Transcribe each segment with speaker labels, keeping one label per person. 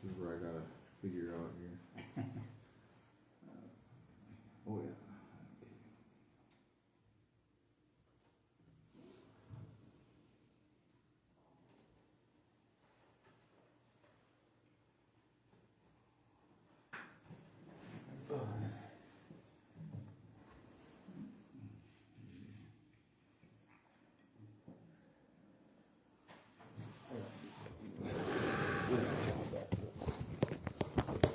Speaker 1: This is where I gotta figure out here. Oh yeah.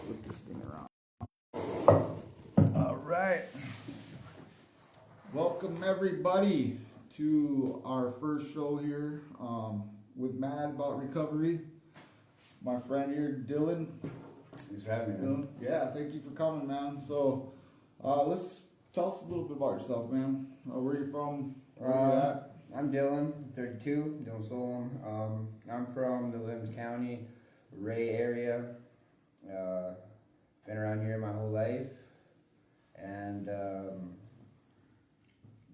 Speaker 1: Flip this thing around. All right. Welcome everybody to our first show here with Mad About Recovery. My friend here, Dillon.
Speaker 2: Thanks for having me, man.
Speaker 1: Yeah, thank you for coming, man. So, let's tell us a little bit about yourself, man. Where are you from? Where you at?
Speaker 2: I'm Dillon, 32, Dillon SOLEM. I'm from the Williams County, Ray area. Been around here my whole life, and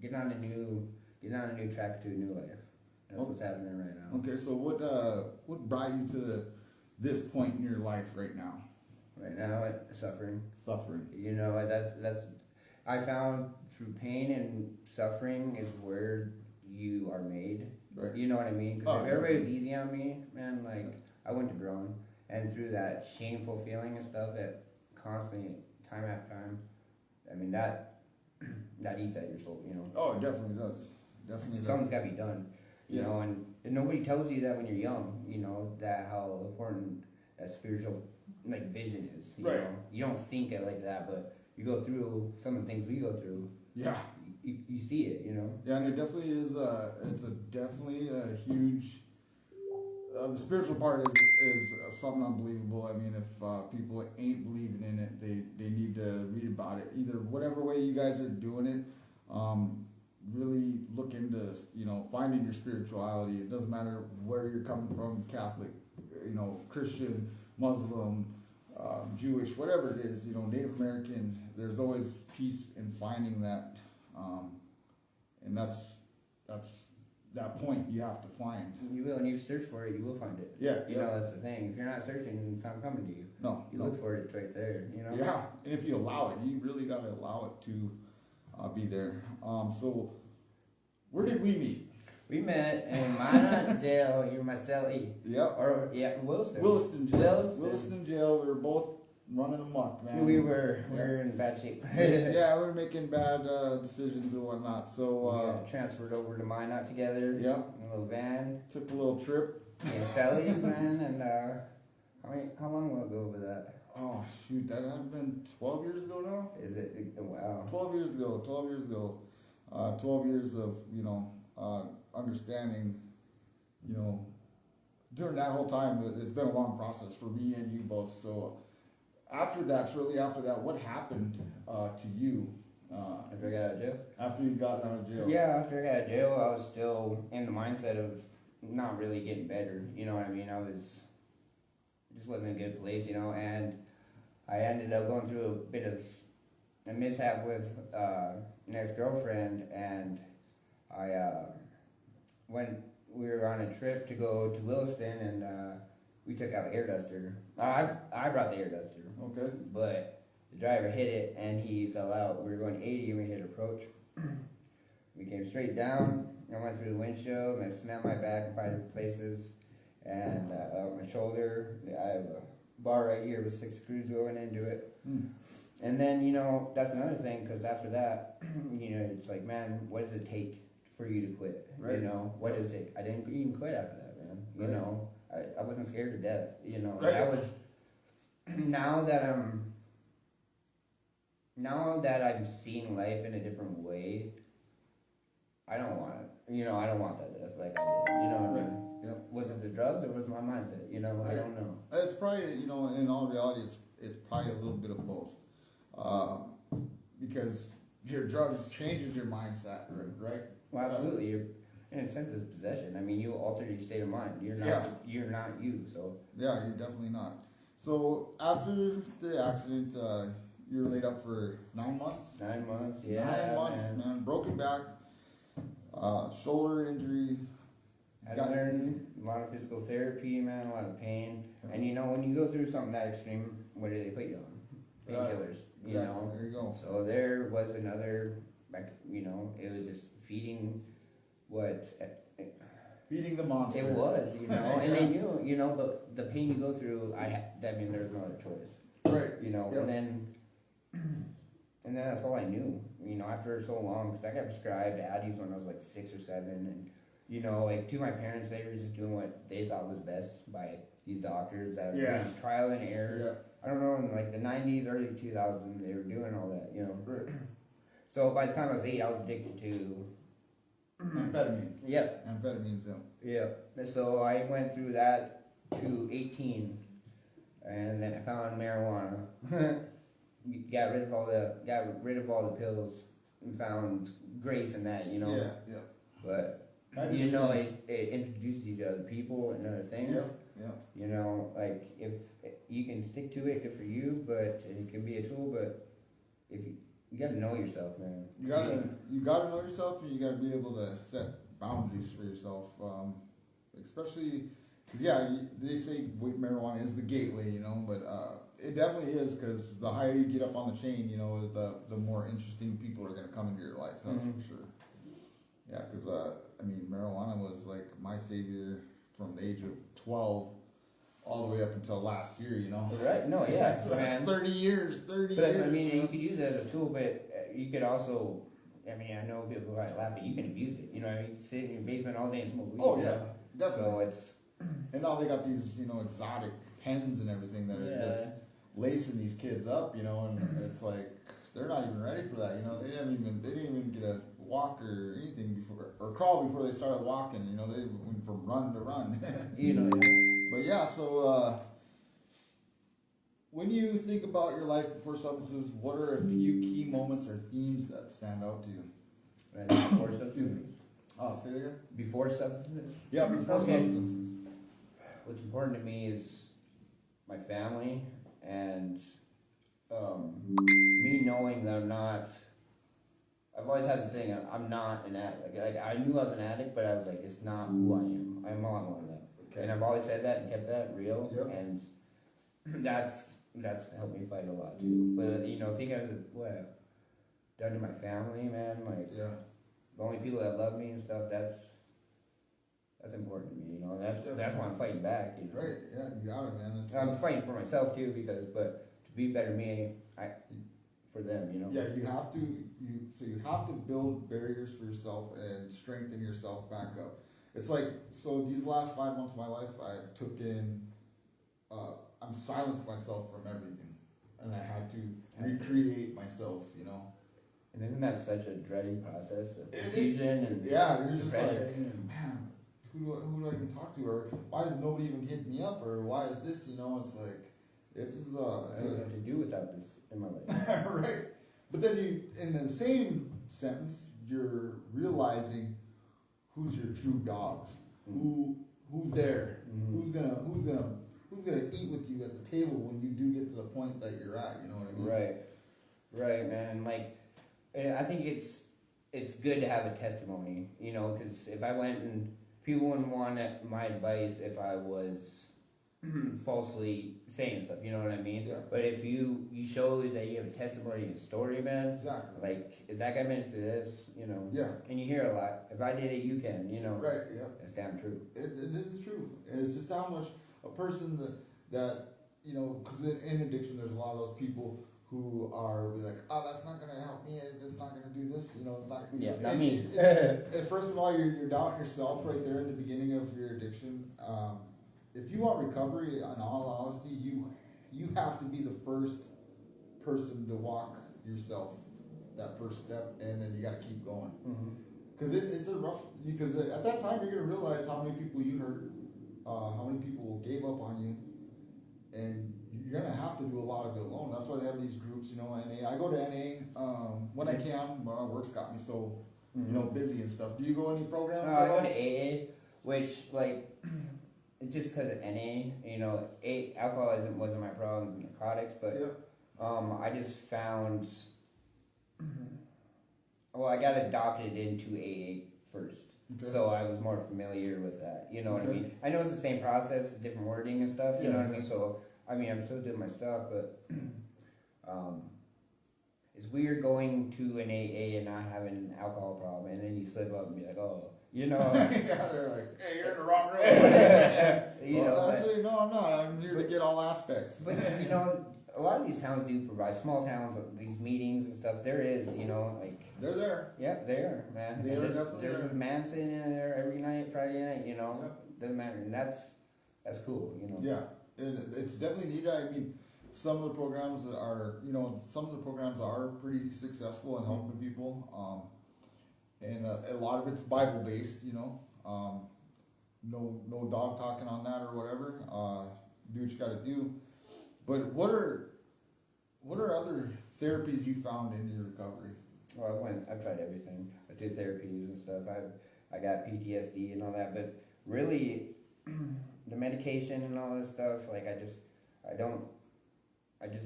Speaker 2: getting on a new track to a new life. That's what's happening right now.
Speaker 1: Okay, so what brought you to this point in your life right now?
Speaker 2: Right now, suffering.
Speaker 1: Suffering.
Speaker 2: You know, that's I found through pain and suffering is where you are made.
Speaker 1: Right.
Speaker 2: You know what I mean? Because if everybody was easy on me, man, like I wouldn't have grown. And through that shameful feeling and stuff that constantly, time after time, I mean that eats at your soul. You know.
Speaker 1: Oh, it definitely does. Definitely.
Speaker 2: Something's got to be done. You know, and nobody tells you that when you're young. You know that how important that spiritual vision is. You know, you don't think it like that, but you go through some of the things we go through.
Speaker 1: Yeah.
Speaker 2: You see it, you know.
Speaker 1: Yeah, and it definitely is. It's definitely a huge. The spiritual part is something unbelievable. I mean, if people ain't believing in it, they need to read about it. Either whatever way you guys are doing it, really look into finding your spirituality. It doesn't matter where you're coming from, Catholic, Christian, Muslim, Jewish, whatever it is, Native American. There's always peace in finding that, and that's that point you have to find.
Speaker 2: You will, and you search for it, you will find it.
Speaker 1: Yeah,
Speaker 2: you know that's the thing. If you're not searching, it's not coming to you.
Speaker 1: No,
Speaker 2: you look for it, it's right there. You know.
Speaker 1: Yeah, and if you allow it, you really gotta allow it to be there. So where did we meet?
Speaker 2: We met in Minot Jail. You were my cellie.
Speaker 1: Yep.
Speaker 2: Williston Jail.
Speaker 1: Williston Jail. We were both running amok, man.
Speaker 2: We were in bad shape.
Speaker 1: Yeah, we were making bad decisions and whatnot. So
Speaker 2: transferred over to Minot together.
Speaker 1: Yep.
Speaker 2: In a little van.
Speaker 1: Took a little trip.
Speaker 2: Yeah, cellies, man. And how long ago was that?
Speaker 1: Oh shoot, that had been 12 years ago now.
Speaker 2: Is it? Wow.
Speaker 1: 12 years ago. 12 years of understanding. During that whole time, it's been a long process for me and you both. So shortly after that, what happened to you?
Speaker 2: After I got out of jail?
Speaker 1: After you got out of jail?
Speaker 2: Yeah, after I got out of jail, I was still in the mindset of not really getting better. You know what I mean? It just wasn't a good place, and I ended up going through a bit of a mishap with an ex-girlfriend, and when we were on a trip to go to Williston, and we took out air duster. I brought the air duster.
Speaker 1: Okay.
Speaker 2: But the driver hit it, and he fell out. We were going 80, and we hit approach. We came straight down. I went through the windshield, and I snapped my back in 5 places, and my shoulder. I have a bar right here with 6 screws going into it. And then, that's another thing, because after that, it's like, man, what does it take for you to quit?
Speaker 1: Right.
Speaker 2: What is it? I didn't even quit after that, man. I wasn't scared to death.
Speaker 1: Right.
Speaker 2: I was. Now that I'm seeing life in a different way, I don't want it. I don't want that death like I did. You know what I mean?
Speaker 1: Yep.
Speaker 2: Was it the drugs or was it my mindset? I don't know.
Speaker 1: It's probably, in all reality, it's probably a little bit of both. Because your drugs changes your mindset, right?
Speaker 2: Well, absolutely. You're, in a sense, it's possession. I mean, you alter your state of mind. You're not you. So
Speaker 1: yeah, you're definitely not. So after the accident, you were laid up for 9 months.
Speaker 2: 9 months, yeah.
Speaker 1: 9 months, man. Broken back, shoulder injury,
Speaker 2: I had to learn a lot of physical therapy, man, a lot of pain. And you know, when you go through something that extreme, what do they put you on? Painkillers, you know?
Speaker 1: There you go.
Speaker 2: So there was another, like, you know, it was just feeding what...
Speaker 1: Feeding the monster.
Speaker 2: It was, you know, and they knew, you know, but the pain you go through, I mean, there's no other choice.
Speaker 1: Right.
Speaker 2: You know,
Speaker 1: Yep.
Speaker 2: and then that's all I knew, you know, after so long, because I got prescribed Addies when I was like 6 or 7, and, you know, like, to my parents, they were just doing what they thought was best by these doctors that were just trial and error.
Speaker 1: Yeah.
Speaker 2: I don't know, in like the 90s, early 2000s, they were doing all that, you know.
Speaker 1: Right.
Speaker 2: So by the time I was 8, I was addicted to...
Speaker 1: Amphetamine.
Speaker 2: Yep.
Speaker 1: Amphetamines, yeah.
Speaker 2: Yeah. So I went through that to 18, and then I found marijuana. got rid of all the pills, and found grace in that, you know.
Speaker 1: Yeah, yeah.
Speaker 2: But you know, it introduces you to other people and other things.
Speaker 1: Yeah, yeah.
Speaker 2: You know, like if you can stick to it, good for you. But it can be a tool. But if you gotta know yourself, man.
Speaker 1: You gotta know yourself, and you gotta be able to set boundaries for yourself. Especially, cause they say marijuana is the gateway, you know, but it definitely is, cause the higher you get up on the chain, you know, the more interesting people are gonna come into your life. That's for sure. Yeah, cause I mean, marijuana was like my savior from the age of 12 all the way up until last year, you know.
Speaker 2: Right? No, yeah.
Speaker 1: So that's 30 years.
Speaker 2: But that's what I mean. You could use it as a tool, but you could also, I mean, I know people might laugh, but you can abuse it. You know what I mean? Sit in your basement all day and smoke weed.
Speaker 1: Oh, yeah. Definitely.
Speaker 2: So it's...
Speaker 1: And now they got these, you know, exotic pens and everything that are just lacing these kids up, you know, and it's like, they're not even ready for that, you know. They didn't even get a walk or anything before, or crawl before they started walking, you know. They went from run to run.
Speaker 2: You know,
Speaker 1: But yeah, so when you think about your life before substances, what are a few key moments or themes that stand out to you?
Speaker 2: Right, before substances.
Speaker 1: Oh, say that again?
Speaker 2: Before substances?
Speaker 1: Yeah, before substances.
Speaker 2: What's important to me is my family and me knowing that I'm not... I've always had this saying, I'm not an addict. Like, I knew I was an addict, but I was like, it's not who I am. I'm a lot more than that. Okay. And I've always said that and kept that real. Yep. And that's helped me fight a lot too. But, you know, thinking of what I've done to my family, man, like, the only people that love me and stuff, that's important to me, you know. That's why I'm fighting back, you know.
Speaker 1: Right, yeah, you got it, man.
Speaker 2: I'm fighting for myself too, but to be better me, for them, you know.
Speaker 1: Yeah, you have to build barriers for yourself and strengthen yourself back up. It's like, so these last 5 months of my life, I took in, I'm silenced myself from everything, and I had to recreate myself, you know.
Speaker 2: And isn't that such a dreading process of confusion and
Speaker 1: you're just like, man, who do I even talk to, or why does nobody even hit me up, or why is this, you know? It's like, it's
Speaker 2: I don't know what to do without this in my life.
Speaker 1: Right. But then you, in the same sentence, you're realizing who's your true dogs, who's there, who's gonna eat with you at the table when you do get to the point that you're at. You know what I mean? Right, man.
Speaker 2: Like, I think it's good to have a testimony, you know, because if I went and people wouldn't want my advice if I was falsely saying stuff, you know what I mean?
Speaker 1: Yeah.
Speaker 2: But if you show that you have a testimony and story, man,
Speaker 1: exactly.
Speaker 2: Like, is that guy meant through this, you know?
Speaker 1: Yeah.
Speaker 2: And you hear a lot. If I did it, you can, you know?
Speaker 1: Right, yeah.
Speaker 2: That's damn true.
Speaker 1: It is true. And it's just how much a person that you know, because in addiction, there's a lot of those people who are like, oh, that's not going to help me, it's not going to do this, you know.
Speaker 2: Not me.
Speaker 1: First of all, you're doubting yourself right there in the beginning of your addiction. If you want recovery, in all honesty, you have to be the first person to walk yourself that first step, and then you got to keep going. Because it's a rough, because at that time you're going to realize how many people you hurt, how many people gave up on you, and you're going to have to do a lot of it alone. That's why they have these groups, you know, NA. I go to NA when I can. Work's got me so, you know, busy and stuff. Do you go any programs?
Speaker 2: I go to AA, which, like, just because of NA, you know, alcoholism wasn't my problem, it was narcotics, but I just found, well, I got adopted into AA first.
Speaker 1: Okay.
Speaker 2: So I was more familiar with that. You know what I
Speaker 1: Okay.
Speaker 2: mean? I know it's the same process, different wording and stuff. You
Speaker 1: Yeah,
Speaker 2: know what I
Speaker 1: yeah.
Speaker 2: mean? So I mean, I'm still doing my stuff, but it's weird going to an AA and not having an alcohol problem, and then you slip up and be like, oh, you know.
Speaker 1: Yeah, they're like, hey, you're in the wrong room.
Speaker 2: You
Speaker 1: Well,
Speaker 2: know,
Speaker 1: actually, no, I'm not. I'm here to get all aspects.
Speaker 2: but you know, a lot of these towns do provide, small towns, these meetings and stuff. There is, you know, like.
Speaker 1: They're there.
Speaker 2: Yeah, they are, man.
Speaker 1: They
Speaker 2: And
Speaker 1: are
Speaker 2: there's
Speaker 1: definitely
Speaker 2: there's
Speaker 1: there.
Speaker 2: a man sitting in there every night, Friday night, you know.
Speaker 1: Yep.
Speaker 2: Doesn't matter, and that's cool, you know.
Speaker 1: Yeah, it's definitely needed. I mean, some of the programs that are, some of the programs are pretty successful in helping people. And a lot of it's Bible based, no dog talking on that or whatever. Do what you got to do. But what are other therapies you found in your recovery?
Speaker 2: Well, I've tried everything. I did therapies and stuff. I got PTSD and all that, but really, the medication and all this stuff, like I just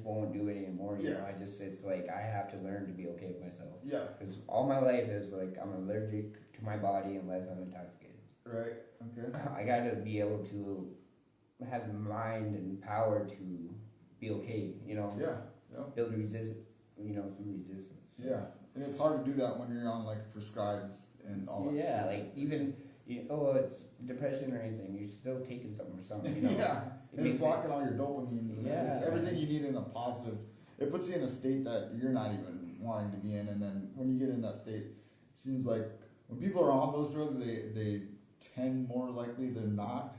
Speaker 2: won't do it anymore. You know, it's like I have to learn to be okay with myself.
Speaker 1: Yeah.
Speaker 2: Because all my life is like I'm allergic to my body unless I'm intoxicated.
Speaker 1: Right. Okay.
Speaker 2: I got to be able to have the mind and power to be okay. You know.
Speaker 1: Yeah. Yeah.
Speaker 2: Build some resistance.
Speaker 1: Yeah. And it's hard to do that when you're on like prescribed and all that.
Speaker 2: Yeah, like even it's depression or anything, you're still taking something or something. You know?
Speaker 1: Yeah.
Speaker 2: It
Speaker 1: And it's
Speaker 2: makes
Speaker 1: blocking all your dopamine. And
Speaker 2: Yeah.
Speaker 1: everything you need in a positive. It puts you in a state that you're not even wanting to be in, and then when you get in that state, it seems like when people are on those drugs, they tend more likely than not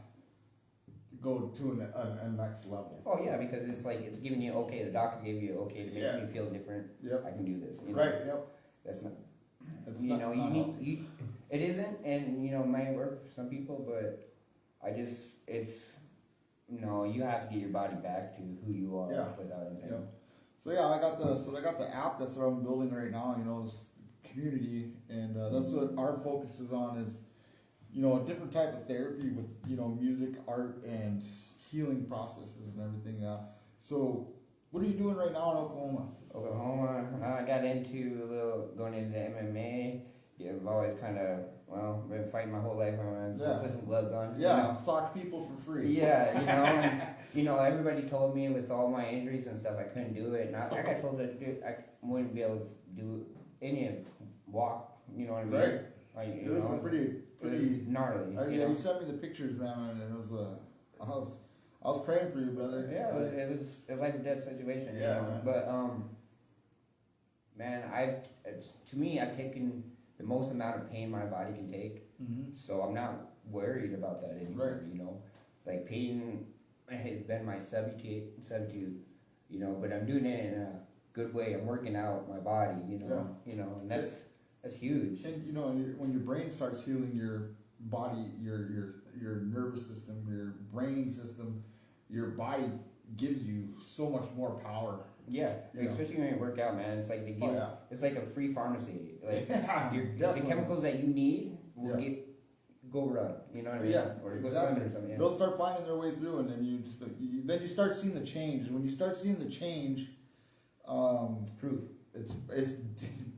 Speaker 1: to go to a next level.
Speaker 2: Oh yeah, because it's like it's giving you okay. The doctor gave you okay to make
Speaker 1: Yeah.
Speaker 2: me feel different.
Speaker 1: Yep.
Speaker 2: I can do this. You know?
Speaker 1: Right. Yep.
Speaker 2: That's not.
Speaker 1: It's
Speaker 2: You
Speaker 1: not,
Speaker 2: know,
Speaker 1: not
Speaker 2: you
Speaker 1: healthy.
Speaker 2: need. It isn't, and it might work for some people, but no. You have to get your body back to who you are
Speaker 1: Yeah.
Speaker 2: without anything.
Speaker 1: Yep. So yeah, I got the app. That's what I'm building right now. This community, and that's what our focus is on. Is a different type of therapy with music, art, and healing processes and everything. So what are you doing right now in Oklahoma?
Speaker 2: I got into going into MMA. Yeah, I've always kind of been fighting my whole life. I'm gonna put some gloves on.
Speaker 1: Yeah, sock people for free.
Speaker 2: Yeah, everybody told me with all my injuries and stuff I couldn't do it. And I got told that I wouldn't be able to do walk. You know what I mean?
Speaker 1: Right. It was pretty
Speaker 2: it was gnarly.
Speaker 1: You sent me the pictures, man, and it was I was praying for you, brother.
Speaker 2: Yeah, it was a life or death situation.
Speaker 1: Yeah,
Speaker 2: man. But man, I've taken the most amount of pain my body can take, so I'm not worried about that anymore.
Speaker 1: Right.
Speaker 2: Like pain has been my substitute. But I'm doing it in a good way. I'm working out my body. And that's huge.
Speaker 1: And when your brain starts healing your body, your nervous system, your brain system, your body gives you so much more power.
Speaker 2: Yeah, especially when you work out, man. It's like they give, it's like a free pharmacy. Like the chemicals that you need will go run. You know what I mean?
Speaker 1: Yeah,
Speaker 2: or
Speaker 1: exactly.
Speaker 2: go swim or something. Yeah.
Speaker 1: They'll start finding their way through, and then you start seeing the change. And when you start seeing the change,
Speaker 2: proof.
Speaker 1: It's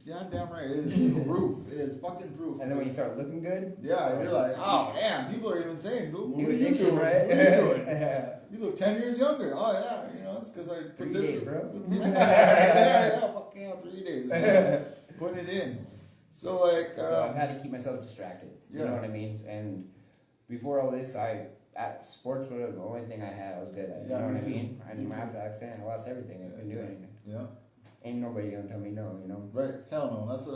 Speaker 1: goddamn right. It is proof. It is fucking proof.
Speaker 2: And then when you start looking good,
Speaker 1: you're like, oh damn, people are even saying,
Speaker 2: new addiction, right?
Speaker 1: What are you doing? You look 10 years younger. Oh yeah, it's because I took
Speaker 2: 3
Speaker 1: this.
Speaker 2: days, bro.
Speaker 1: Fuck yeah, 3 days. Man. Putting it in. So like.
Speaker 2: So I've had to keep myself distracted. You know what I mean? And before all this, sports was the only thing I had. I was good at. You know what I mean? And after the accident, I lost everything. I couldn't do anything.
Speaker 1: Yeah.
Speaker 2: Ain't nobody gonna tell me no.
Speaker 1: Right? Hell no. That's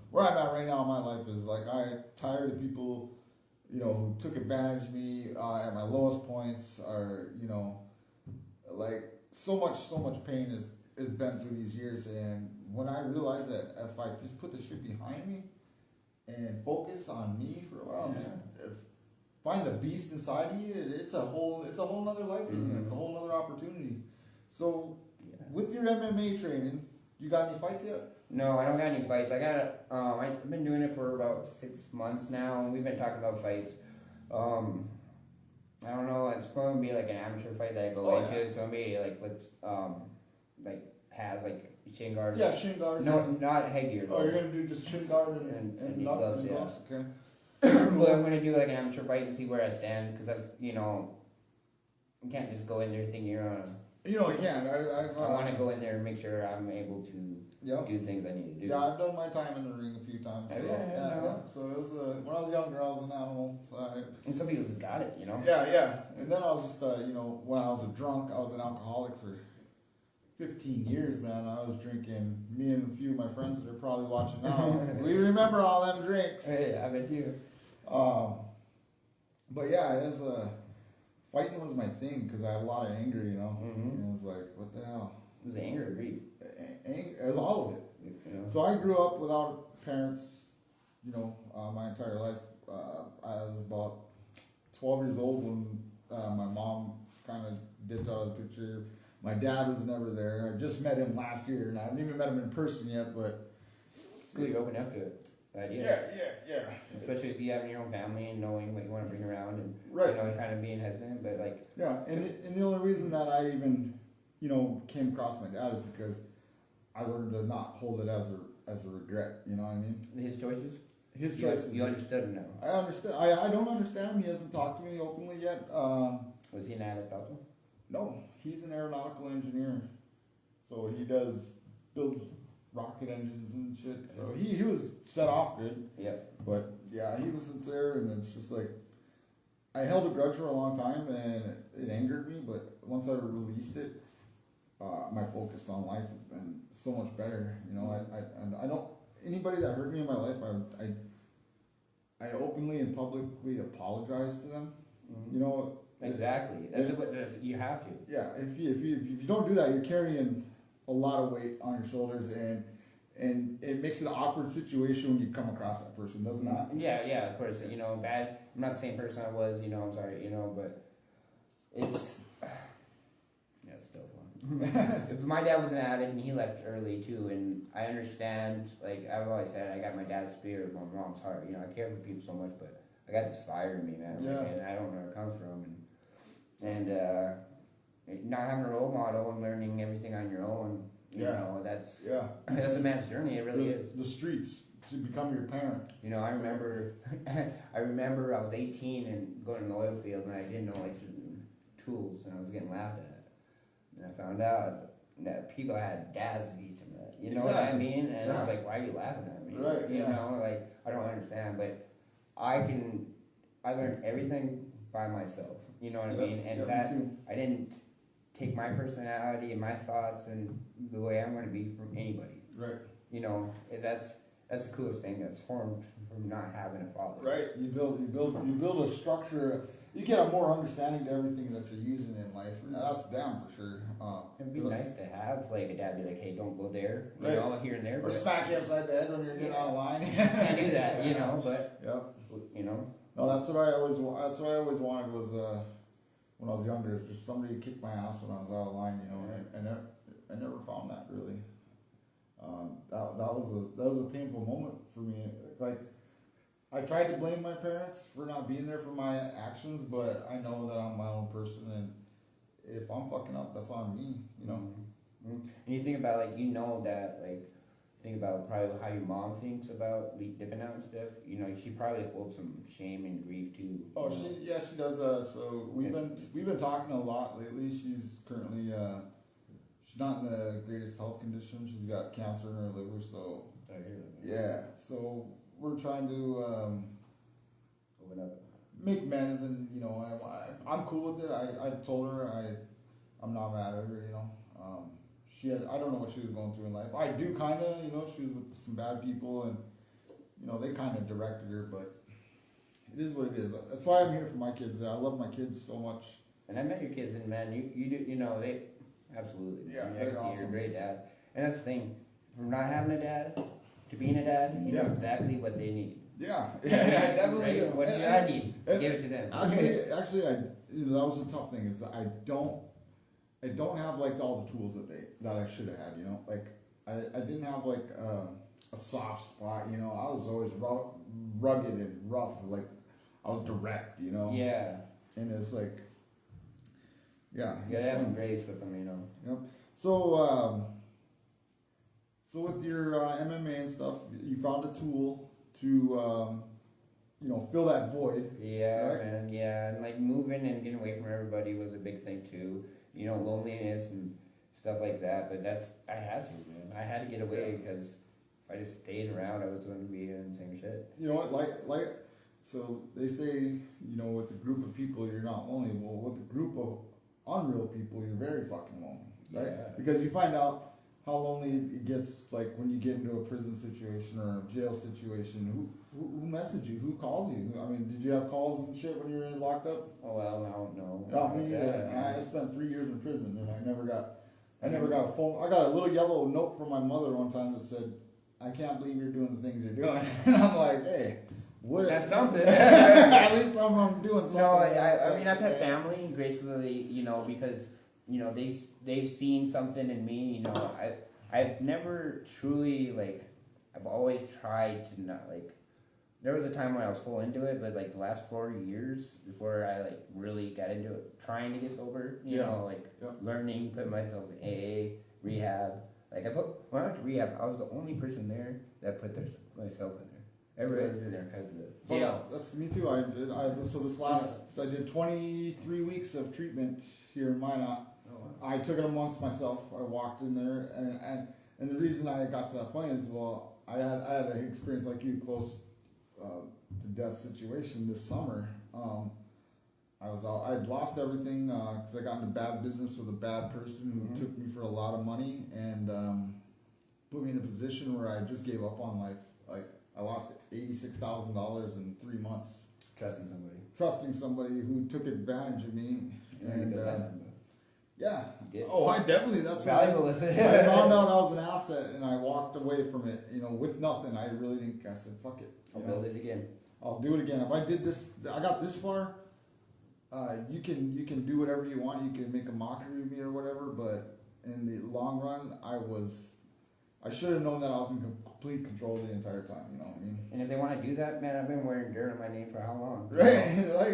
Speaker 1: where I'm at right now in my life. Is like I'm tired of people, who took advantage of me at my lowest points, or like so much pain is been through these years. And when I realized that if I just put the shit behind me and focus on me for a while, just find the beast inside of you, it's a whole nother life, isn't it? It's a whole nother opportunity. So. With your MMA training, you got any fights yet?
Speaker 2: No, I don't got any fights. I've been doing it for about 6 months now, and we've been talking about fights. I don't know. It's going to be like an amateur fight that I go into. It's going to be like has like shin guards.
Speaker 1: Yeah, shin guards.
Speaker 2: No, not headgear.
Speaker 1: Oh, you're gonna do just shin guard and
Speaker 2: knee
Speaker 1: gloves,
Speaker 2: gloves, yeah.
Speaker 1: gloves. Okay.
Speaker 2: But I'm gonna do like an amateur fight and see where I stand because I've you can't just go in there thinking you're on.
Speaker 1: You know, you can.
Speaker 2: I want to go in there and make sure I'm able to do things I need to do.
Speaker 1: Yeah, I've done my time in the ring a few times. So, yeah. So it was when I was younger, I was an animal. So
Speaker 2: and some people just got it,
Speaker 1: Yeah. And then I was just, when I was a drunk, I was an alcoholic for 15 years, man. I was drinking. Me and a few of my friends that are probably watching now. We remember all them drinks.
Speaker 2: Hey, I bet you.
Speaker 1: But yeah, it was fighting was my thing because I had a lot of anger,
Speaker 2: Mm-hmm.
Speaker 1: And it was like, what the hell?
Speaker 2: It was anger or grief.
Speaker 1: It was all of it. So I grew up without parents, my entire life. I was about 12 years old when my mom kind of dipped out of the picture. My dad was never there. I just met him last year, and I haven't even met him in person yet, but...
Speaker 2: It's good you open up to it.
Speaker 1: Yeah.
Speaker 2: Especially if you have your own family and knowing what you want to bring around and, kind of being hesitant, but like...
Speaker 1: Yeah, and the only reason that I even, came across my dad is because I learned to not hold it as a regret, you know what I mean?
Speaker 2: His choices?
Speaker 1: His choices.
Speaker 2: You understood him now?
Speaker 1: I understand. I don't understand him. He hasn't talked to me openly yet.
Speaker 2: Was he an addict also?
Speaker 1: No, he's an aeronautical engineer. So he builds rocket engines and shit. So he was set off good.
Speaker 2: Yep.
Speaker 1: But yeah, he wasn't there, and it's just like I held a grudge for a long time, and it angered me. But once I released it, my focus on life has been so much better. I don't anybody that hurt me in my life, I openly and publicly apologize to them.
Speaker 2: Mm-hmm. Exactly. That's you have to.
Speaker 1: Yeah. If you don't do that, you're carrying a lot of weight on your shoulders, and it makes it an awkward situation when you come across that person, does it not?
Speaker 2: Yeah, of course. Bad. I'm not the same person I was. I'm sorry. But it's still fun. My dad was an addict, and he left early too. And I understand. Like I've always said, I got my dad's spirit, my mom's heart. I care for people so much, but I got this fire in me, man.
Speaker 1: Yeah.
Speaker 2: And I don't know where it comes from, and not having a role model and learning everything on your own. That's a man's journey. It really is.
Speaker 1: The streets to become your parent.
Speaker 2: I remember, I was 18 and going to the oil field, and I didn't know like certain tools, and I was getting laughed at. And I found out that people had dads to teach them that. You know what I mean? And I was like, why are you laughing at me?
Speaker 1: Right.
Speaker 2: I don't understand, but I learned everything by myself. You know what I mean? And I didn't take my personality and my thoughts and the way I'm going to be from anybody.
Speaker 1: Right.
Speaker 2: That's the coolest thing that's formed from not having a father.
Speaker 1: Right. You build a structure. You get a more understanding to everything that you're using in life. That's damn for sure.
Speaker 2: It'd be nice to have like a dad be like, hey, don't go there. Here and there.
Speaker 1: Or smack you upside the head when you're getting online.
Speaker 2: Can't do that, but
Speaker 1: No, that's what I always wanted was when I was younger, is just somebody to kick my ass when I was out of line, and I never found that really. That was a painful moment for me. Like I tried to blame my parents for not being there for my actions, but I know that I'm my own person, and if I'm fucking up, that's on me,
Speaker 2: Mm-hmm. And you think about think about probably how your mom thinks about dipping out and stuff. She probably holds some shame and grief too.
Speaker 1: Oh, she does. So we've been talking a lot lately. She's currently she's not in the greatest health condition. She's got cancer in her liver. So
Speaker 2: I hear that.
Speaker 1: Yeah. So we're trying to
Speaker 2: open up,
Speaker 1: make amends, and I'm cool with it. I told her I'm not mad at her. I don't know what she was going through in life. I do kind of, she was with some bad people, and, they kind of directed her, but it is what it is. That's why I'm here for my kids. I love my kids so much.
Speaker 2: And I met your kids, and man, you do, they, absolutely.
Speaker 1: Yeah,
Speaker 2: I see
Speaker 1: awesome.
Speaker 2: You're a great dad. And that's the thing, from not having a dad to being a dad, you know exactly what they need.
Speaker 1: Yeah, definitely.
Speaker 2: Right? What do I need? Give it to them.
Speaker 1: Actually, that was the tough thing, is I don't have like all the tools that I should have had, like I didn't have like a soft spot, I was always rugged and rough, like I was direct,
Speaker 2: Yeah.
Speaker 1: And it's like, yeah.
Speaker 2: You gotta have some grace with them,
Speaker 1: Yep. So So with your MMA and stuff, you found a tool to, fill that void.
Speaker 2: Yeah,
Speaker 1: right?
Speaker 2: man. Yeah, and like moving and getting away from everybody was a big thing too. Loneliness and stuff like that. But I had to, man. I had to get away because if I just stayed around, I was going to be doing the same shit.
Speaker 1: You know what, so they say, with a group of people, you're not lonely. Well, with a group of unreal people, you're very fucking lonely, right?
Speaker 2: Yeah.
Speaker 1: Because you find out how lonely it gets, like when you get into a prison situation or a jail situation. Who messaged you? Who calls you? I mean, did you have calls and shit when you were locked up?
Speaker 2: Oh well, I don't know.
Speaker 1: No, me either. I spent 3 years in prison, and I never got a phone. I got a little yellow note from my mother one time that said, "I can't believe you're doing the things you're doing." And I'm like, hey.
Speaker 2: That's something.
Speaker 1: At least I'm doing something.
Speaker 2: No, I mean, I've had family gracefully, because, they've seen something in me, I've never truly, like, I've always tried to not, like, there was a time when I was full into it, but, like, the last 4 years before I, like, really got into it, trying to get sober, learning, putting myself in AA, rehab. Like, when I went to rehab, I was the only person there that put myself in there. Everybody's in there because of the jail.
Speaker 1: Yeah, that's me too. I did 23 weeks of treatment here in Minot.
Speaker 2: Oh, wow.
Speaker 1: I took it amongst myself. I walked in there, and the reason I got to that point is, well, I had an experience like you, close to death situation this summer. I'd lost everything because I got into bad business with a bad person who took me for a lot of money and put me in a position where I just gave up on life. Like, I lost $86,000 in 3 months. Trusting somebody who took advantage of me. And yeah. Oh, I definitely. That's
Speaker 2: valuable.
Speaker 1: I found out I was an asset, and I walked away from it. With nothing. I really didn't. I said, "Fuck it.
Speaker 2: I'll build it again.
Speaker 1: I'll do it again. If I did this, I got this far. You can do whatever you want. You can make a mockery of me or whatever. But in the long run, I should have known that I was in complete control the entire time. You know what I mean?
Speaker 2: And if they want to do that, man, I've been wearing dirt on my name for how long?
Speaker 1: Right?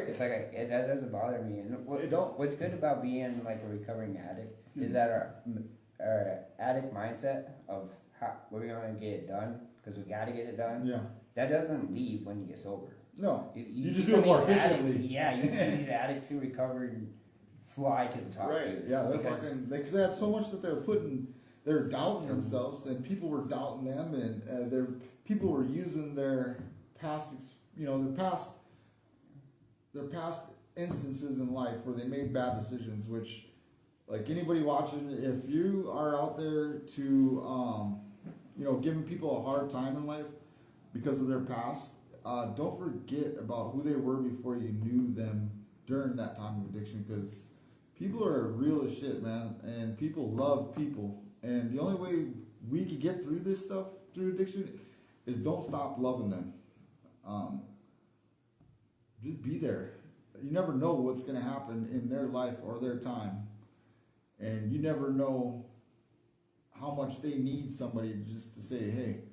Speaker 2: It's like that doesn't bother me. And what's good about being like a recovering addict is that our addict mindset of how we're gonna get it done because we got to get it done.
Speaker 1: Yeah.
Speaker 2: That doesn't leave when you get sober.
Speaker 1: No.
Speaker 2: You
Speaker 1: just do it more efficiently.
Speaker 2: You see these addicts who recover and fly to the top.
Speaker 1: Right. Yeah. Because they had so much that they're doubting themselves, and people were doubting them, and people were using their past instances in life where they made bad decisions. Which, like anybody watching, if you are out there to giving people a hard time in life because of their past, don't forget about who they were before you knew them during that time of addiction, because people are real as shit, man, and people love people. And the only way we could get through this stuff, through addiction, is don't stop loving them. Just be there. You never know what's going to happen in their life or their time. And you never know how much they need somebody just to say, hey,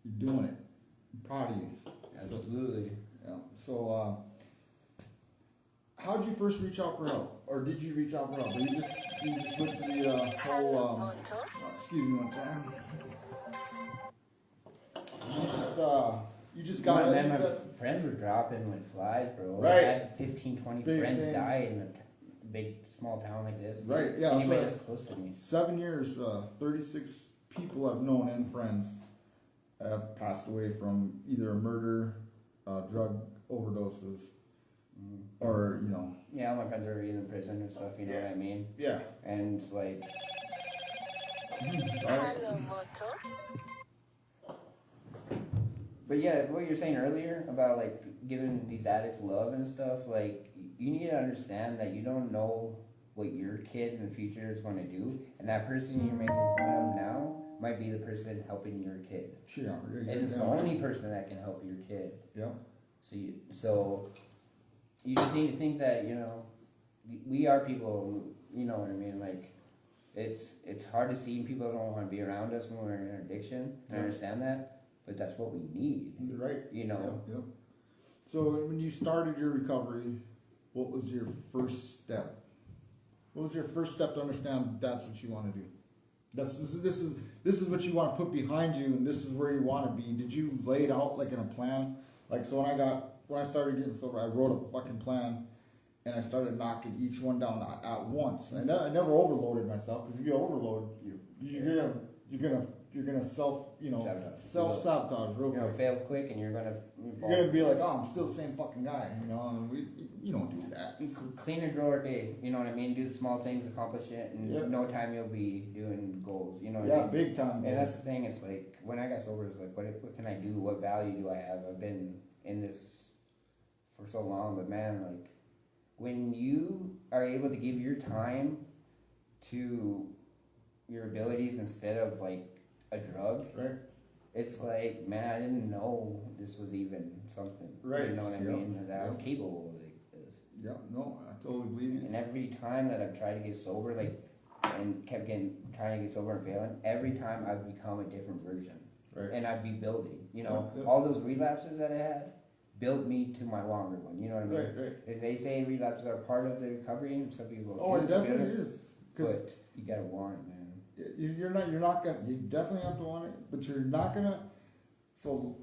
Speaker 1: you're doing it. I'm proud of you.
Speaker 2: Absolutely.
Speaker 1: So how did you first reach out for help? Or did you reach out for help? Or you just went to the whole, excuse me one time. You just got it.
Speaker 2: And then my friends were dropping like flies, bro.
Speaker 1: Right.
Speaker 2: I had 15, 20 friends die in a big, small town like this.
Speaker 1: Right, yeah.
Speaker 2: Anybody that's close to me.
Speaker 1: 7 years, 36 people I've known and friends have passed away from either a murder, drug overdoses, or,
Speaker 2: Yeah, all my friends are in prison and stuff, you know what I mean?
Speaker 1: Yeah.
Speaker 2: And it's like... But yeah, what you're saying earlier about like giving these addicts love and stuff, like you need to understand that you don't know what your kid in the future is going to do, and that person you're making fun of now might be the person helping your kid.
Speaker 1: Yeah,
Speaker 2: and it's the only person that can help your kid.
Speaker 1: Yeah.
Speaker 2: So you just need to think that we are people. You know what I mean? Like it's hard to see people don't want to be around us when we're in addiction. I understand that. But that's what we need.
Speaker 1: Right.
Speaker 2: Yeah.
Speaker 1: So when you started your recovery, what was your first step? What was your first step to understand that's what you want to do? This is what you want to put behind you, and this is where you want to be. Did you lay it out like in a plan? Like, so when I started getting sober, I wrote a fucking plan, and I started knocking each one down at once. I never overloaded myself, because if you overload, you're gonna self sabotage real quick.
Speaker 2: Fail quick, and you're gonna
Speaker 1: be like, oh, I'm still the same fucking guy, and you don't do that.
Speaker 2: Clean a drawer a day, you know what I mean? Do the small things, accomplish it, and no time you'll be doing goals, you know what I mean?
Speaker 1: Big time.
Speaker 2: And that's the thing, it's like, when I got sober, it's like, what can I do? What value do I have? I've been in this for so long, but man, like, when you are able to give your time to your abilities instead of like a drug,
Speaker 1: right?
Speaker 2: It's like, man, I didn't know this was even something.
Speaker 1: Right.
Speaker 2: You know what I mean? That I was capable of like this.
Speaker 1: Yeah, no, I totally believe it.
Speaker 2: And every time that I've tried to get sober, like, and kept trying to get sober and failing, every time I've become a different version.
Speaker 1: Right.
Speaker 2: And I'd be building. All those relapses that I had built me to my longer one. You know what I mean?
Speaker 1: Right.
Speaker 2: If they say relapses are part of the recovery, some people.
Speaker 1: Oh, it definitely is.
Speaker 2: But you gotta want it, man.
Speaker 1: You're not gonna. You definitely have to want it, but you're not gonna. So,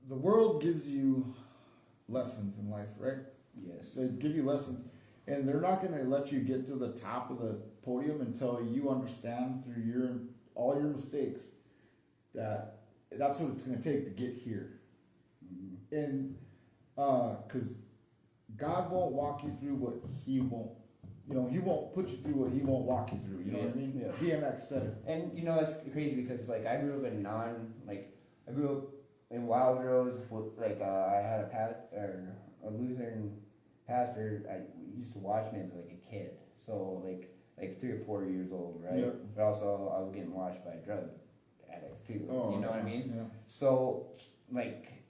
Speaker 1: the world gives you lessons in life, right?
Speaker 2: Yes.
Speaker 1: They give you lessons, and they're not gonna let you get to the top of the podium until you understand through all your mistakes that's what it's gonna take to get here. Mm-hmm. And because God won't walk you through what He won't. He won't put you through what He won't walk you through. You know what I mean? Yeah. DMX said it.
Speaker 2: And it's crazy because like I grew up in I grew up in Wild Rose. Like I had a Lutheran pastor. I used to watch me as like a kid. So like 3 or 4 years old, right?
Speaker 1: Yep.
Speaker 2: But also I was getting watched by drug addicts too.
Speaker 1: Oh,
Speaker 2: you know what I mean?
Speaker 1: Yeah.
Speaker 2: So like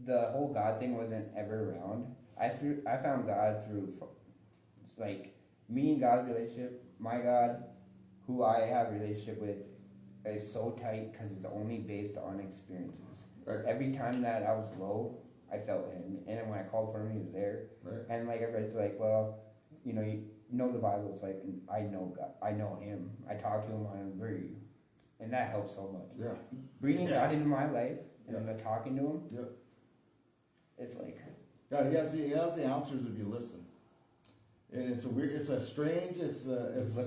Speaker 2: the whole God thing wasn't ever around. I found God through like me and God's relationship. My God, who I have a relationship with, is so tight because it's only based on experiences.
Speaker 1: Right.
Speaker 2: Every time that I was low, I felt Him, and then when I called for Him, He was there.
Speaker 1: Right.
Speaker 2: And like everybody's like, well, you know the Bible. It's like I know God, I know Him. I talk to Him on a and that helps so much.
Speaker 1: Yeah.
Speaker 2: Bringing God into my life and then talking to Him.
Speaker 1: Yep.
Speaker 2: It's like.
Speaker 1: God, He has the answers if you listen. And it's
Speaker 2: look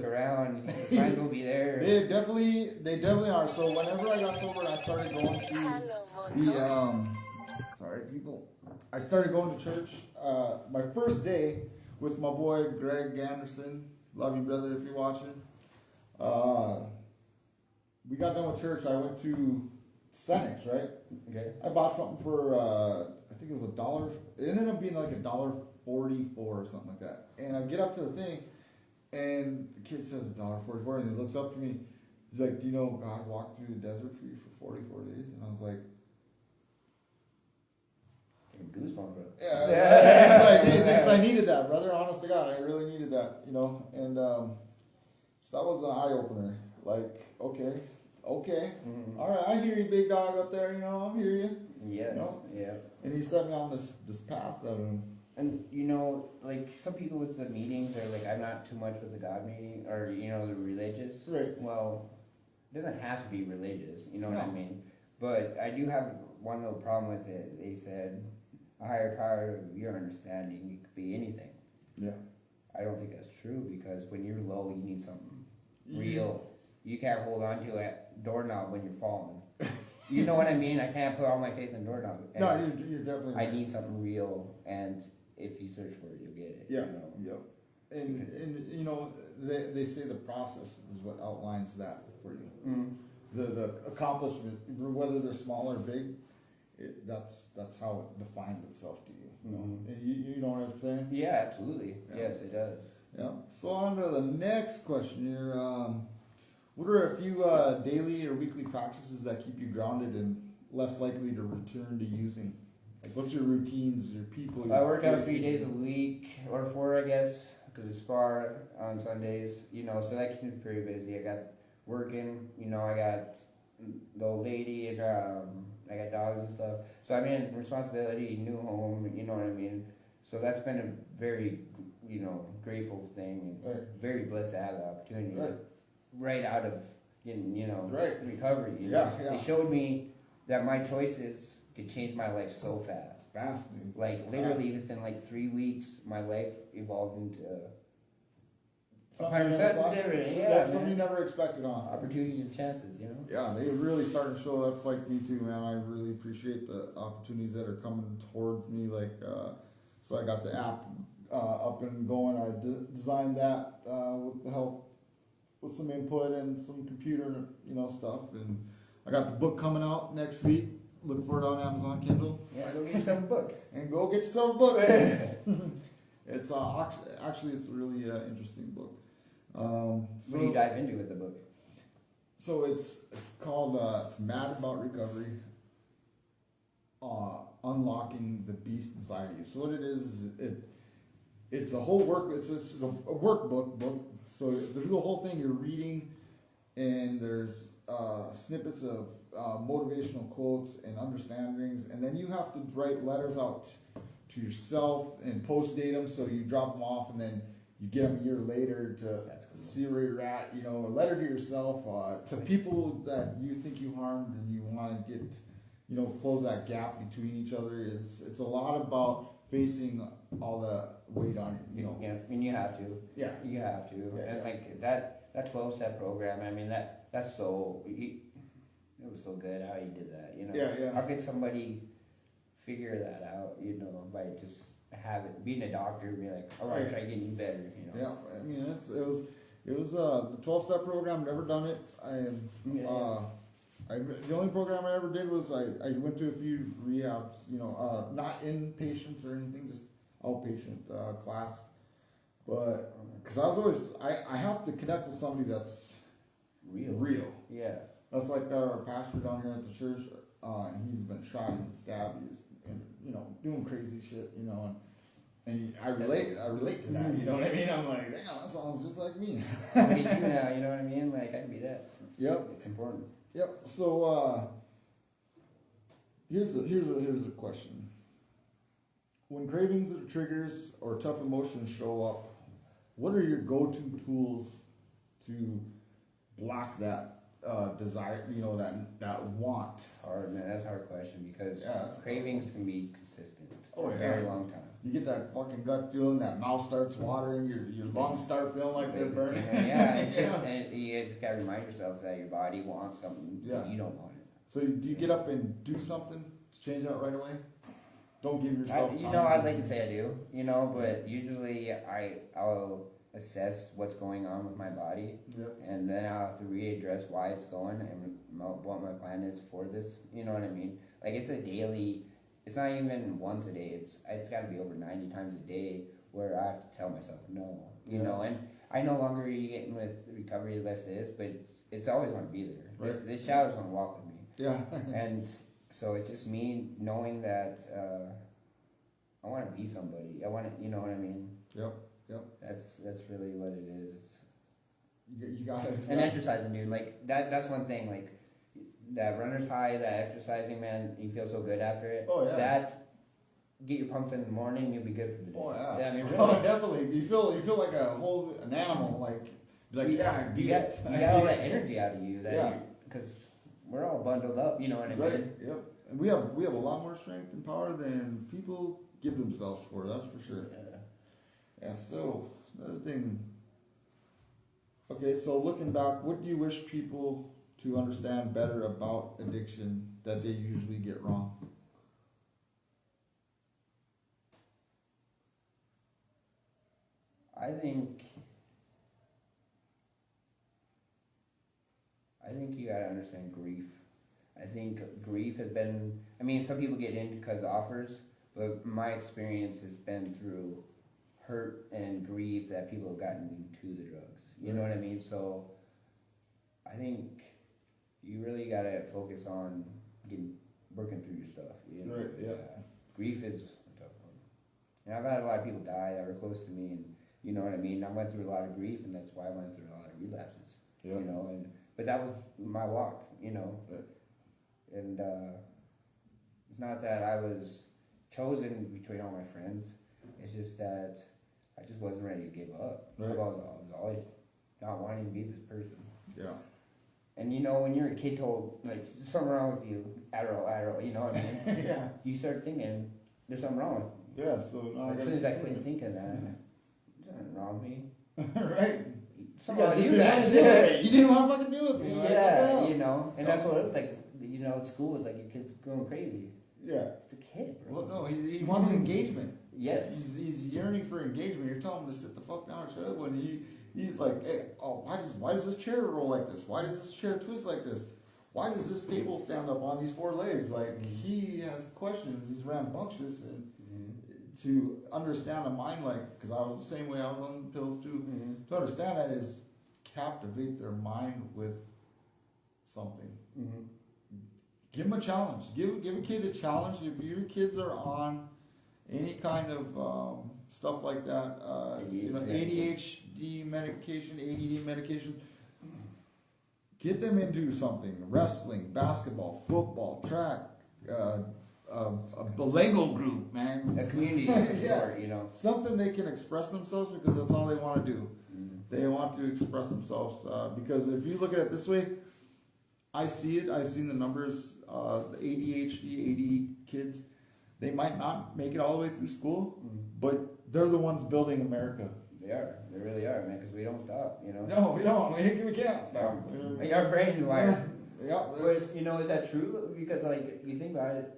Speaker 2: around, the signs will be there.
Speaker 1: They definitely are. So whenever I got sober, I started going to sorry people. I started going to church. My first day with my boy Greg Anderson. Love you, brother, if you're watching. We got done with church. I went to Senex, right?
Speaker 2: Okay.
Speaker 1: I bought something for I think it was $1. It ended up being like $1.44 or something like that. And I get up to the thing, and the kid says $1.44, and he looks up to me. He's like, "Do you know God walked through the desert for you for 44 days?" And I was like,
Speaker 2: "Goosebumps, bro."
Speaker 1: Yeah. Like, hey, thanks. I needed that, brother. Honest to God, I really needed that. And so that was an eye opener. Like, okay. Mm-hmm. All right, I hear you, big dog up there. I hear you.
Speaker 2: Yes. Yeah.
Speaker 1: And he set me on this path that.
Speaker 2: And like some people with the meetings are like, I'm not too much with the God meeting or the religious.
Speaker 1: Right.
Speaker 2: Well, it doesn't have to be religious. You know what I mean? But I do have one little problem with it. They said a higher power of your understanding. You could be anything.
Speaker 1: Yeah.
Speaker 2: I don't think that's true because when you're low, you need something real. You can't hold on to a doorknob when you're falling. You know what I mean? I can't put all my faith in doorknob.
Speaker 1: No, you're definitely right.
Speaker 2: I need something real, and if you search for it, you'll get it.
Speaker 1: Yeah, And they say the process is what outlines that for you. Mm-hmm. The accomplishment, whether they're small or big, that's how it defines itself to you. And you know what I'm saying?
Speaker 2: Yeah, absolutely. Yeah. Yes, it does.
Speaker 1: Yeah. So on to the next question here. What are a few daily or weekly practices that keep you grounded and less likely to return to using? Like, what's your routines, your people?
Speaker 2: I work out 3 days a week, or 4, I guess, because I spar on Sundays. So that keeps me pretty busy. I got working. I got the old lady, and I got dogs and stuff. So I mean, responsibility, new home. You know what I mean. So that's been a very, grateful thing. And very blessed to have the opportunity.
Speaker 1: Right.
Speaker 2: right out of getting,
Speaker 1: Right.
Speaker 2: recovery.
Speaker 1: Yeah.
Speaker 2: It showed me that my choices could change my life so fast.
Speaker 1: Fast, dude.
Speaker 2: Like literally within like 3 weeks, my life evolved into
Speaker 1: Something you never
Speaker 2: something
Speaker 1: thought-
Speaker 2: different.
Speaker 1: yeah,
Speaker 2: Yeah,
Speaker 1: something you
Speaker 2: man.
Speaker 1: never expected on.
Speaker 2: Opportunity and chances,
Speaker 1: Yeah, they really starting to show. That's like me too, man. I really appreciate the opportunities that are coming towards me. Like, so I got the app up and going. I designed that with the help, with some input and some computer, stuff. And I got the book coming out next week. Look for it on Amazon Kindle.
Speaker 2: Yeah, go get yourself a book.
Speaker 1: And go get yourself a book. It's actually it's a really interesting book.
Speaker 2: What do you dive into with the book?
Speaker 1: So it's called it's Mad About Recovery. Unlocking the beast inside of you. So what it is it's a whole it's a workbook book. So there's the whole thing you're reading, and there's snippets of motivational quotes and understandings, and then you have to write letters out to yourself and post date them. So you drop them off, and then you get them a year later to
Speaker 2: That's cool.
Speaker 1: see where you're at. A letter to yourself, to people that you think you harmed, and you want to get, close that gap between each other. It's a lot about facing all the weight on you.
Speaker 2: Yeah, I mean, you have to.
Speaker 1: Yeah.
Speaker 2: You have to.
Speaker 1: Yeah,
Speaker 2: And
Speaker 1: yeah.
Speaker 2: like that 12-step program, I mean, that's so, it was so good how you did that,
Speaker 1: Yeah.
Speaker 2: How could somebody figure that out, by just being a doctor and be like, all right,
Speaker 1: Right.
Speaker 2: try getting you better,
Speaker 1: Yeah, I mean it was the 12-step program. Never done it. The only program I ever did was I went to a few rehabs. Not inpatients or anything, just outpatient class. But because I was always I have to connect with somebody that's real.
Speaker 2: Yeah.
Speaker 1: That's like our pastor down here at the church. He's been shot and stabbed. He's doing crazy shit. And I relate to that. You know what I mean? I'm like, damn, that sounds just like me.
Speaker 2: Me too now, you know what I mean? Like, I can be that.
Speaker 1: Yep.
Speaker 2: It's important.
Speaker 1: Yep. So here's a question. When cravings or triggers or tough emotions show up, what are your go-to tools to block that desire? That want.
Speaker 2: Hard, man. That's a hard question because
Speaker 1: Yeah,
Speaker 2: cravings can be consistent
Speaker 1: Oh,
Speaker 2: for a
Speaker 1: yeah.
Speaker 2: very long time.
Speaker 1: You get that fucking gut feeling, that mouth starts watering, your lungs start feeling like they're burning.
Speaker 2: Yeah, it's just, and you just gotta remind yourself that your body wants something
Speaker 1: Yeah.
Speaker 2: you don't want it.
Speaker 1: So do you get up and do something to change that right away? Don't give yourself time.
Speaker 2: I'd like to say I do, but usually I'll assess what's going on with my body,
Speaker 1: Yep.
Speaker 2: and then I'll have to readdress why it's going and what my plan is for this. You know what I mean? Like it's a daily. It's not even once a day. It's got to be over 90 times a day where I have to tell myself no. You know, and I no longer getting with recovery the best it is, but it's always going to be there.
Speaker 1: Right.
Speaker 2: This shadow's going to walk with me.
Speaker 1: Yeah.
Speaker 2: And so it's just me knowing that I want to be somebody. I want to, you know what I mean?
Speaker 1: Yep.
Speaker 2: That's really what it is. It's
Speaker 1: You got it.
Speaker 2: and exercising, dude. Like that's one thing. Like that runner's high, that exercising, man. You feel so good after it.
Speaker 1: Oh, yeah.
Speaker 2: That get your pumps in the morning, you'll be good for the day.
Speaker 1: Oh yeah.
Speaker 2: Yeah, I mean, really.
Speaker 1: Oh, definitely. You feel like an animal. Like
Speaker 2: you got all that energy out of you.
Speaker 1: Yeah.
Speaker 2: Because we're all bundled up. You know what I mean?
Speaker 1: Right. Yep. And we have a lot more strength and power than people give themselves for. That's for sure. Yeah. So another thing. Okay, so looking back, what do you wish people to understand better about addiction that they usually get wrong?
Speaker 2: I think you gotta understand grief. I think grief has been. I mean, some people get in because of offers, but my experience has been through hurt and grief that people have gotten into the drugs. You know what I mean? So I think you really gotta focus on working through your stuff. You know?
Speaker 1: Right, yeah.
Speaker 2: Grief is a tough one. And I've had a lot of people die that were close to me, and you know what I mean? I went through a lot of grief, and that's why I went through a lot of relapses.
Speaker 1: Yeah.
Speaker 2: You know, but that was my walk, you know.
Speaker 1: Right.
Speaker 2: And it's not that I was chosen between all my friends. It's just that I just wasn't ready to give up.
Speaker 1: Right.
Speaker 2: I was always not wanting to be this person.
Speaker 1: Yeah.
Speaker 2: And you know, when you're a kid told, like, there's something wrong with you, Adderall, you know what I mean?
Speaker 1: Yeah.
Speaker 2: You start thinking, there's something wrong with me.
Speaker 1: Yeah, so now
Speaker 2: As soon as I quit thinking that, there's nothing wrong with me.
Speaker 1: Right.
Speaker 2: Something wrong with you
Speaker 1: guys.
Speaker 2: guys.
Speaker 1: You didn't want to fucking do with me. Like,
Speaker 2: Yeah,
Speaker 1: what
Speaker 2: you know, and that's what it was like. You know, at school, it's like your kid's going crazy.
Speaker 1: Yeah.
Speaker 2: It's a kid, bro.
Speaker 1: Well, no, he wants engagement.
Speaker 2: Yes.
Speaker 1: He's yearning for engagement. You're telling him to sit the fuck down and shut up when he's like, hey, oh, why does this chair roll like this? Why does this chair twist like this? Why does this table stand up on these four legs? Like, he has questions. He's rambunctious, and to understand a mind like, because I was the same way, I was on pills too. To understand that is captivate their mind with something. Give them a challenge. Give a kid a challenge. If your kids are on any kind of stuff like that, you know, ADHD medication, ADD medication, get them into something: wrestling, basketball, football, track, a Lego group, man.
Speaker 2: A community of some sort, you know.
Speaker 1: Something they can express themselves, because that's all they want to do. They want to express themselves, because if you look at it this way, I see it. I've seen the numbers. The ADHD, ADD kids, they might not make it all the way through school, but they're the ones building America.
Speaker 2: They are. They really are, man. Because we don't stop, you know.
Speaker 1: No, we don't. We can't stop.
Speaker 2: Like our brain wired.
Speaker 1: Yeah.
Speaker 2: You know, is that true? Because like you think about it,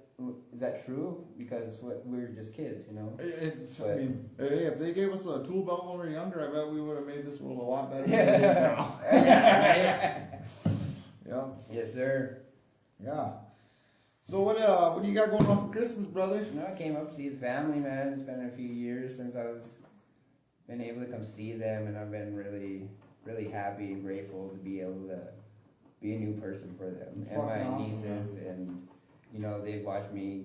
Speaker 2: is that true? Because we're just kids, you know.
Speaker 1: It's. I mean, hey, if they gave us a tool belt when we were younger, I bet we would have made this world a lot better than it is now. Yeah.
Speaker 2: Yes, sir.
Speaker 1: Yeah. So what do you got going on for Christmas, brother?
Speaker 2: You know, I came up to see the family, man. It's been a few years since I was been able to come see them, and I've been really, really happy and grateful to be able to be a new person for them.
Speaker 1: It's
Speaker 2: And my
Speaker 1: fucking
Speaker 2: nieces,
Speaker 1: awesome,
Speaker 2: and you know, they've watched me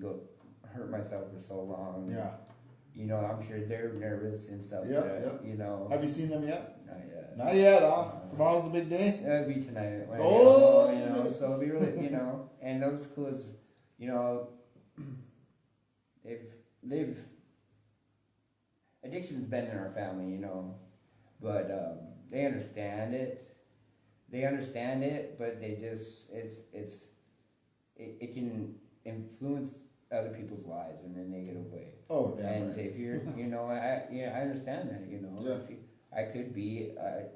Speaker 2: hurt myself for so long.
Speaker 1: Yeah.
Speaker 2: You know, I'm sure they're nervous and stuff.
Speaker 1: Yeah,
Speaker 2: but, you know.
Speaker 1: Have you seen them yet?
Speaker 2: Not yet.
Speaker 1: Not yet, huh? Tomorrow's the big day?
Speaker 2: It'll be tonight. When
Speaker 1: Oh!
Speaker 2: I get home, you know, so it'll be really, you know, and those cool is, you know, they've, addiction's been in our family, you know, but, they understand it. They understand it, but they just, it can influence other people's lives in a negative way.
Speaker 1: Oh, yeah.
Speaker 2: And if you're, you know, I understand that, you know.
Speaker 1: Yeah.
Speaker 2: If I could be a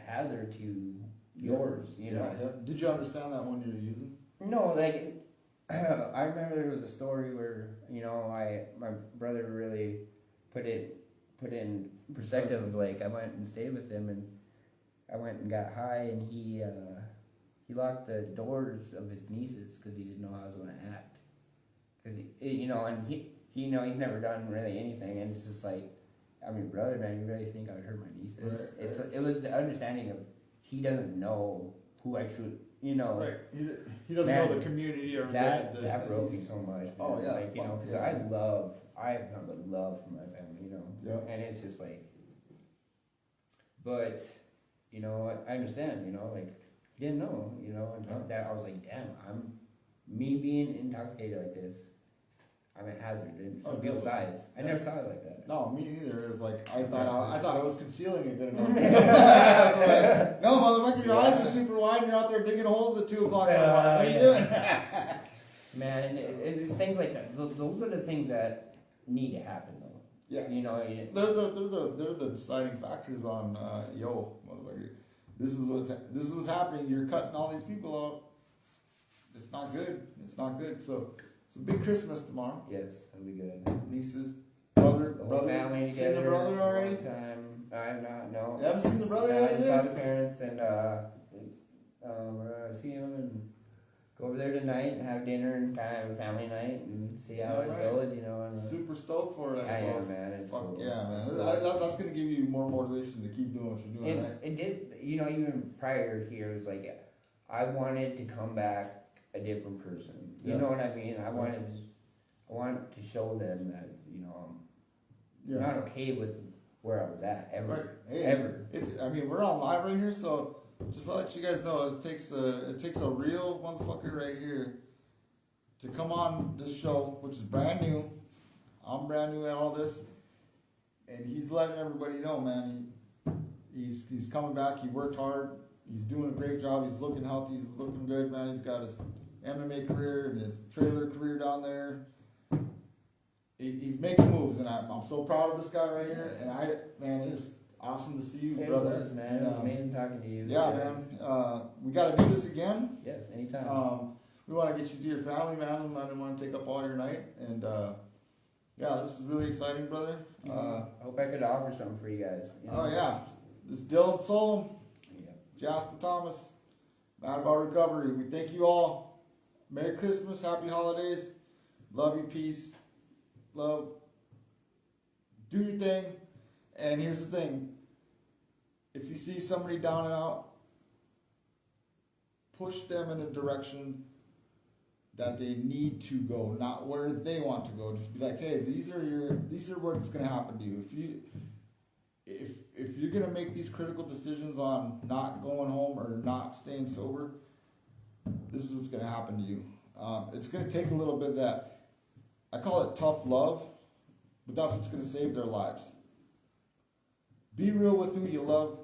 Speaker 2: hazard to yours, you know.
Speaker 1: Yeah. Did you understand that when you were using?
Speaker 2: No, like, I remember there was a story where, you know, my brother really put it in perspective. Like, I went and stayed with him, and I went and got high, and he locked the doors of his nieces because he didn't know how I was going to act. Because, you know, and he, you know, he's never done really anything, and it's just like, I mean, brother, man, you really think I would hurt my nieces? Right. It was the understanding of he doesn't know who I truly, you know.
Speaker 1: Right. He doesn't know the community or
Speaker 2: that broke me so much. Man.
Speaker 1: Oh yeah.
Speaker 2: Like, you know, because I have nothing but love for my family, you know. Yeah. And it's just like, but, you know, I understand, you know, like, he didn't know, you know, and that I was like, damn, me being intoxicated like this, I'm a hazard in some people's eyes. I never saw it like that.
Speaker 1: No, me neither. It's like I thought I was concealing it good enough. Like, no, motherfucker, your eyes are super wide and you're out there digging holes at 2 o'clock in the morning. What are you doing?
Speaker 2: Man, and it's things like that. Those are the things that need to happen, though.
Speaker 1: Yeah.
Speaker 2: You know,
Speaker 1: they're the deciding factors on yo, motherfucker. This is what's happening. You're cutting all these people out. It's not good. It's not good. So it's a big Christmas tomorrow.
Speaker 2: Yes, it'll be good.
Speaker 1: Nieces, brother,
Speaker 2: the whole family together.
Speaker 1: Seen the brother already?
Speaker 2: Time. I have not. No.
Speaker 1: You haven't seen the brother yet?
Speaker 2: I saw the parents, and we're gonna see him and go over there tonight and have dinner and kind of have a family night and see how it goes. You know. And,
Speaker 1: super stoked for it. I suppose.
Speaker 2: Yeah, man. It's
Speaker 1: Fuck
Speaker 2: cool.
Speaker 1: yeah, man. That's gonna give you more motivation to keep doing what you're doing. Right?
Speaker 2: It did. You know, even prior here, it was like I wanted to come back a different person. You know what I mean? I wanted to show them that, you know, I'm not okay with where I was at ever.
Speaker 1: Right. Hey,
Speaker 2: ever.
Speaker 1: I mean, we're on live right here, so just to let you guys know, it takes a real motherfucker right here to come on this show, which is brand new. I'm brand new at all this, and he's letting everybody know, man. He's coming back. He worked hard. He's doing a great job. He's looking healthy. He's looking good, man. He's got his MMA career and his trailer career down there. He's making moves, and I'm so proud of this guy right here. And man, it's awesome to see you, brother.
Speaker 2: It was, man. It was amazing talking to you.
Speaker 1: Yeah, man. We got to do this again.
Speaker 2: Yes, anytime.
Speaker 1: We want to get you to your family, man. I didn't want to take up all your night. And yeah, this is really exciting, brother.
Speaker 2: I hope I could offer something for you guys. You know?
Speaker 1: Oh, yeah. This is Dillon SOLEM,
Speaker 2: Yeah.
Speaker 1: Jasper Thomas, Mad About Recovery. We thank you all. Merry Christmas, Happy Holidays. Love you, peace. Love. Do your thing. And here's the thing. If you see somebody down and out, push them in a direction that they need to go, not where they want to go. Just be like, hey, these are what's gonna happen to you. If you're gonna make these critical decisions on not going home or not staying sober, this is what's gonna happen to you. It's gonna take a little bit of that. I call it tough love, but that's what's gonna save their lives. Be real with who you love,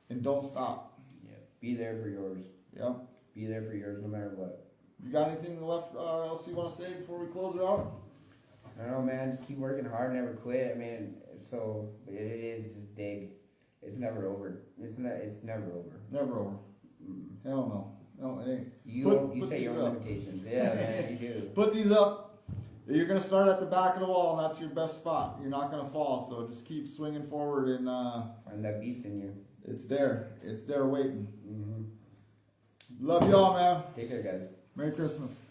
Speaker 1: and don't stop.
Speaker 2: Yeah. Be there for yours.
Speaker 1: Yeah.
Speaker 2: Be there for yours no matter what.
Speaker 1: You got anything left else you want to say before we close it out?
Speaker 2: I don't know, man. Just keep working hard, never quit. I mean, it is just dig. It's never over. It's never over.
Speaker 1: Never over. Hell no. No, it ain't.
Speaker 2: You set your own limitations. Yeah, man, you do.
Speaker 1: Put these up. You're gonna start at the back of the wall, and that's your best spot. You're not gonna fall, so just keep swinging forward and
Speaker 2: Find that beast in you.
Speaker 1: It's there. It's there waiting.
Speaker 2: Mm-hmm.
Speaker 1: Love y'all, man.
Speaker 2: Take care, guys.
Speaker 1: Merry Christmas.